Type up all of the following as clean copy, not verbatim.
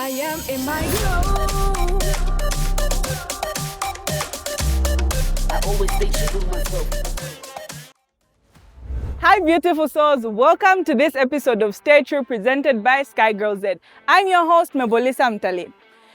I am in my glow. I always stay true to myself. Hi beautiful souls, welcome to this episode of Stay True presented by Sky Girl Z. I'm your host Mebolisa Mtale.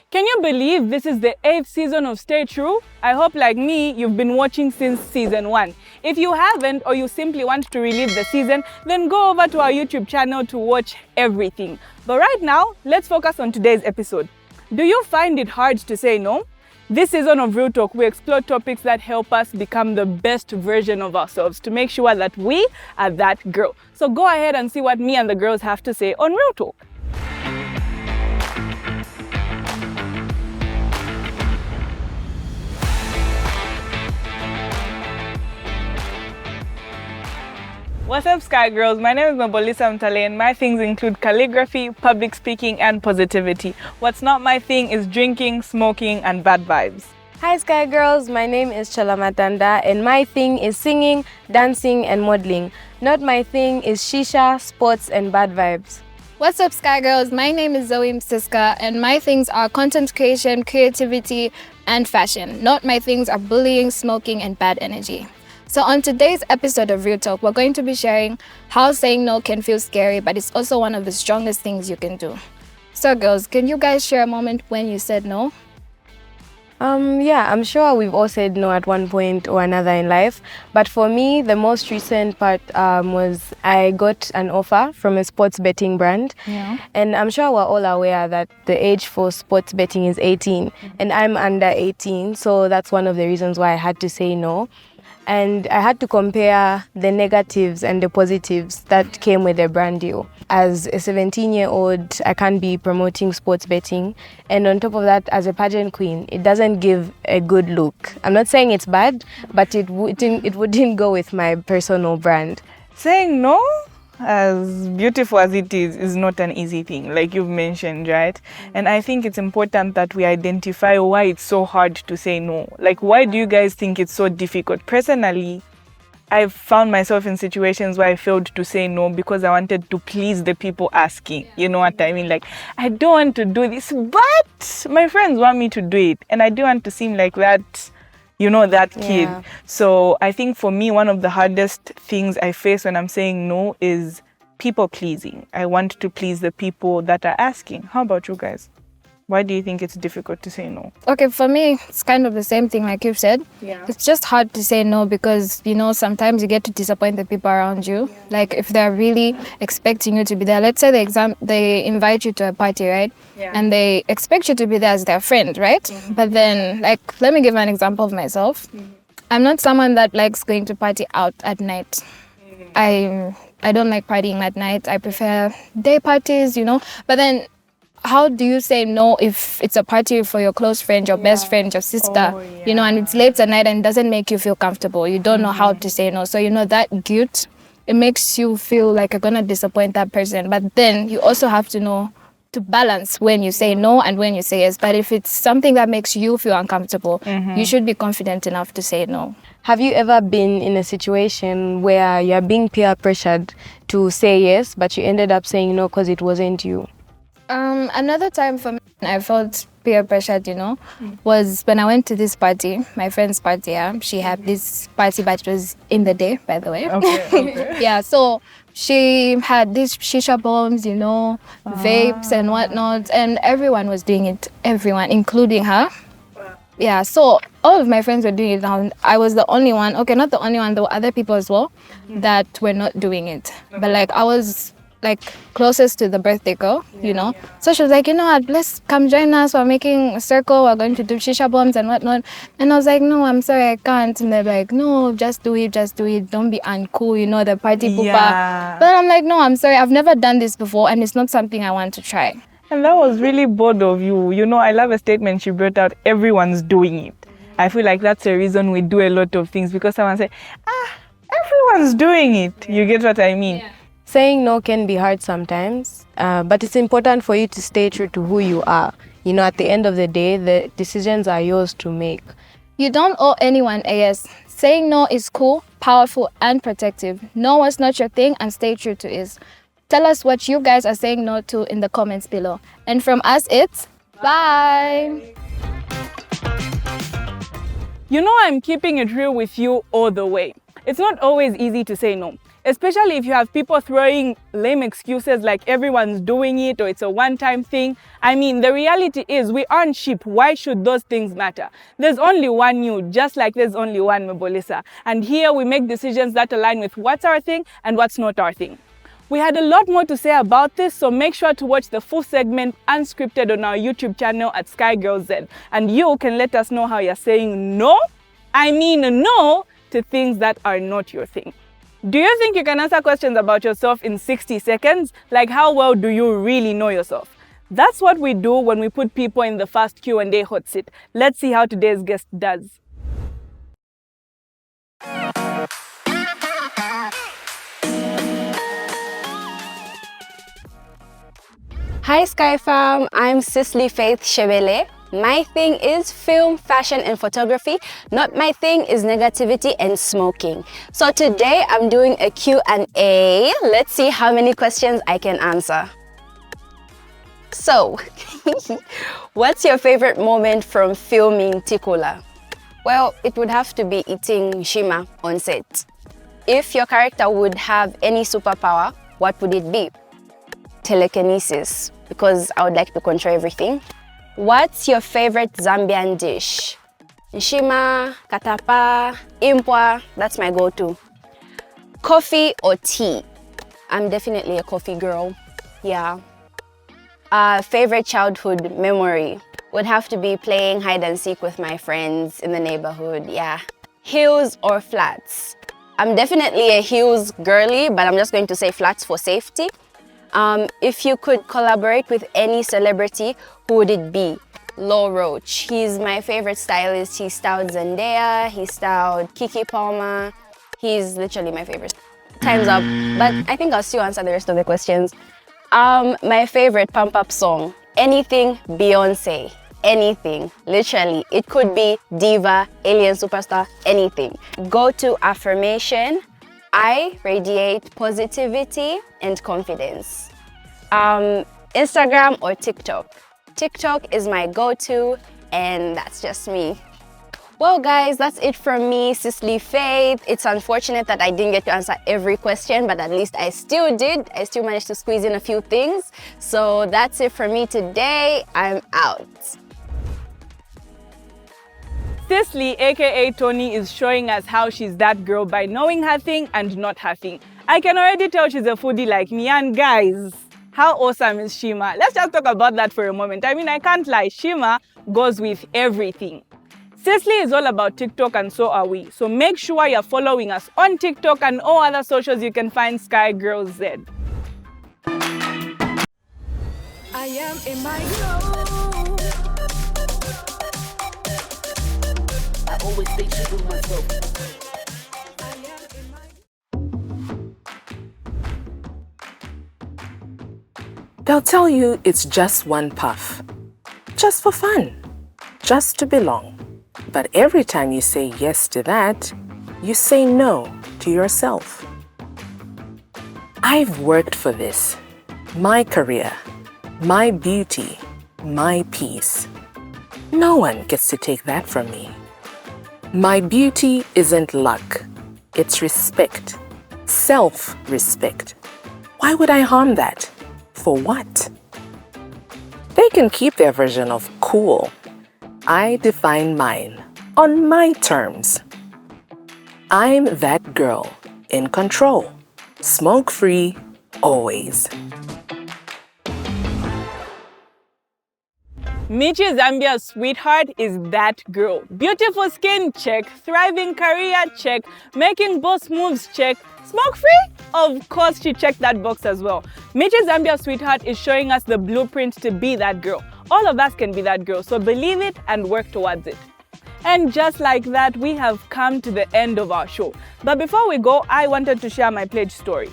Can you believe this is the 8th season of Stay True? I hope like me, you've been watching since season 1. If you haven't or you simply want to relive the season, then go over to our YouTube channel to watch everything. But right now, let's focus on today's episode. Do you find it hard to say no? This season of Real Talk, we explore topics that help us become the best version of ourselves to make sure that we are that girl. So go ahead and see what me and the girls have to say on Real Talk. What's up, Sky Girls? My name is Mebolisa Mtale and my things include calligraphy, public speaking, and positivity. What's not my thing is drinking, smoking, and bad vibes. Hi Sky Girls, my name is Chalamatanda and my thing is singing, dancing, and modeling. Not my thing is shisha, sports, and bad vibes. What's up, Sky Girls? My name is Zoe Msiska and my things are content creation, creativity, and fashion. Not my things are bullying, smoking, and bad energy. So on today's episode of Real Talk, we're going to be sharing how saying no can feel scary, but it's also one of the strongest things you can do. So girls, can you guys share a moment when you said no? Yeah, I'm sure we've all said no at one point or another in life. But for me, the most recent part was I got an offer from a sports betting brand. Yeah. And I'm sure we're all aware that the age for sports betting is 18. And I'm under 18, so that's one of the reasons why I had to say no. And I had to compare the negatives and the positives that came with the brand deal. As a 17-year-old, I can't be promoting sports betting. And on top of that, as a pageant queen, it doesn't give a good look. I'm not saying it's bad, but it wouldn't go with my personal brand. Saying no, as beautiful as it is not an easy thing, like you've mentioned, right? And I think it's important that we identify why it's so hard to say no. Like, why do you guys think it's so difficult? Personally, I've found myself in situations where I failed to say no because I wanted to please the people asking. You know what I mean? Like, I don't want to do this, but my friends want me to do it. And I don't want to seem like that, that kid. Yeah. So I think for me, one of the hardest things I face when I'm saying no is people pleasing. I want to please the people that are asking. How about you guys? Why do you think it's difficult to say no? Okay, for me, it's kind of the same thing like you've said. Yeah. It's just hard to say no because, sometimes you get to disappoint the people around you. Yeah. Like if they're really expecting you to be there. Let's say they invite you to a party, right? Yeah. And they expect you to be there as their friend, right? Mm-hmm. But then, let me give an example of myself. Mm-hmm. I'm not someone that likes going to party out at night. Mm-hmm. I don't like partying at night. I prefer day parties, But then, how do you say no if it's a party for your close friend, your best friend, your sister, and it's late at night and it doesn't make you feel comfortable? You don't know how to say no. So, that guilt, it makes you feel like you're going to disappoint that person. But then you also have to know to balance when you say no and when you say yes. But if it's something that makes you feel uncomfortable, you should be confident enough to say no. Have you ever been in a situation where you're being peer pressured to say yes, but you ended up saying no because it wasn't you? Another time for me, I felt peer pressured, was when I went to this party, my friend's party. Yeah. She had this party, but it was in the day, by the way. Okay. Yeah, so she had these shisha bombs, vapes and whatnot, and everyone was doing it, everyone, including her. Yeah, so all of my friends were doing it now. I was the only one, okay, not the only one, there were other people as well that were not doing it. But I was closest to the birthday girl, So she was like, what, let's come join us. We're making a circle. We're going to do shisha bombs and whatnot. And I was like, no, I'm sorry, I can't. And they're like, no, just do it. Don't be uncool, the party pooper. Yeah. But I'm like, no, I'm sorry. I've never done this before and it's not something I want to try. And that was really bold of you. I love a statement she brought out, everyone's doing it. I feel like that's the reason we do a lot of things because someone said, everyone's doing it. You get what I mean? Yeah. Saying no can be hard sometimes, but it's important for you to stay true to who you are. At the end of the day, the decisions are yours to make. You don't owe anyone a yes. Saying no is cool, powerful, and protective. Know what's not your thing and stay true to it. Tell us what you guys are saying no to in the comments below. And from us, it's bye. You know, I'm keeping it real with you all the way. It's not always easy to say no, especially if you have people throwing lame excuses like everyone's doing it or it's a one-time thing. I mean, the reality is we aren't sheep. Why should those things matter? There's only one you, just like there's only one Mebolisa. And here we make decisions that align with what's our thing and what's not our thing. We had a lot more to say about this, so make sure to watch the full segment Unscripted on our YouTube channel at SkyGirlZ. And you can let us know how you're saying no, no, to things that are not your thing. Do you think you can answer questions about yourself in 60 seconds? Like, how well do you really know yourself? That's what we do when we put people in the first Q&A hot seat. Let's see how today's guest does. Hi Sky Fam, I'm Sisly Faith Shebele. My thing is film, fashion and photography. Not my thing is negativity and smoking. So today I'm doing a Q&A. Let's see how many questions I can answer. So, what's your favorite moment from filming Tikula? Well, it would have to be eating shima on set. If your character would have any superpower, what would it be? Telekinesis, because I would like to control everything. What's your favorite Zambian dish? Nshima, katapa, impwa, that's my go-to. Coffee or tea? I'm definitely a coffee girl, yeah. Favorite childhood memory would have to be playing hide and seek with my friends in the neighborhood, yeah. Heels or flats? I'm definitely a heels girly, but I'm just going to say flats for safety. If you could collaborate with any celebrity, who would it be? Law Roach. He's my favorite stylist. He styled Zendaya, he styled Kiki Palmer. He's literally my favorite. Time's up, but I think I'll still answer the rest of the questions. My favorite pump up song, anything Beyonce, anything, literally. It could be diva, alien superstar, anything. Go to affirmation. I radiate positivity and confidence. Instagram or TikTok? TikTok is my go-to, and that's just me. Well guys, that's it from me, Sisly Faith. It's unfortunate that I didn't get to answer every question, but at least I still did. I still managed to squeeze in a few things. So that's it for me today. I'm out. Sis Lee, aka Toni, is showing us how she's that girl by knowing her thing and not her thing. I can already tell she's a foodie like me, and guys, how awesome is Shima? Let's just talk about that for a moment. I mean, I can't lie, Shima goes with everything. Cicely is all about TikTok and so are we. So make sure you're following us on TikTok and all other socials you can find SkyGirlZ. I am in my glow. I always stay true to myself. They'll tell you it's just one puff, just for fun, just to belong. But every time you say yes to that, you say no to yourself. I've worked for this, my career, my beauty, my peace. No one gets to take that from me. My beauty isn't luck, it's respect, self-respect. Why would I harm that? For what? They can keep their version of cool. I define mine on my terms. I'm that girl in control, smoke-free, always. Michi Zambia's sweetheart is that girl. Beautiful skin, check. Thriving career, check. Making boss moves, check. Smoke-free? Of course, she checked that box as well. Michi Zambia's sweetheart is showing us the blueprint to be that girl. All of us can be that girl, so believe it and work towards it. And just like that, we have come to the end of our show. But before we go, I wanted to share my pledge story.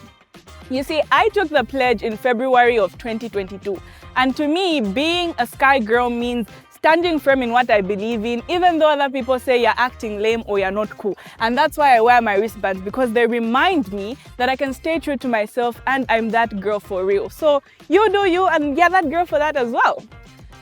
You see, I took the pledge in February of 2022. And to me, being a Sky girl means standing firm in what I believe in, even though other people say you're acting lame or you're not cool. And that's why I wear my wristbands, because they remind me that I can stay true to myself and I'm that girl for real. So you do you, and you're that girl for that as well.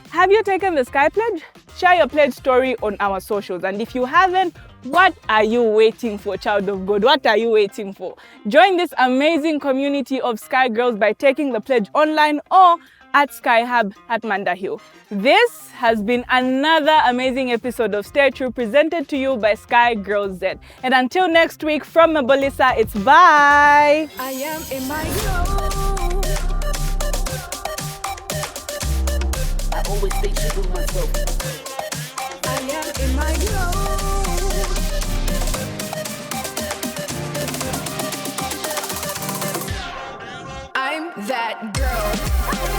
Have you taken the Sky Pledge? Share your pledge story on our socials. And if you haven't, what are you waiting for, child of God? What are you waiting for? Join this amazing community of Sky Girls by taking the pledge online or at Sky Hub at Manda Hill. This has been another amazing episode of Stay True, presented to you by Sky Girls Z. And until next week, from Mabolisa, it's bye. I am in my glow. I always stay true to myself. I am in my glow. I'm that girl.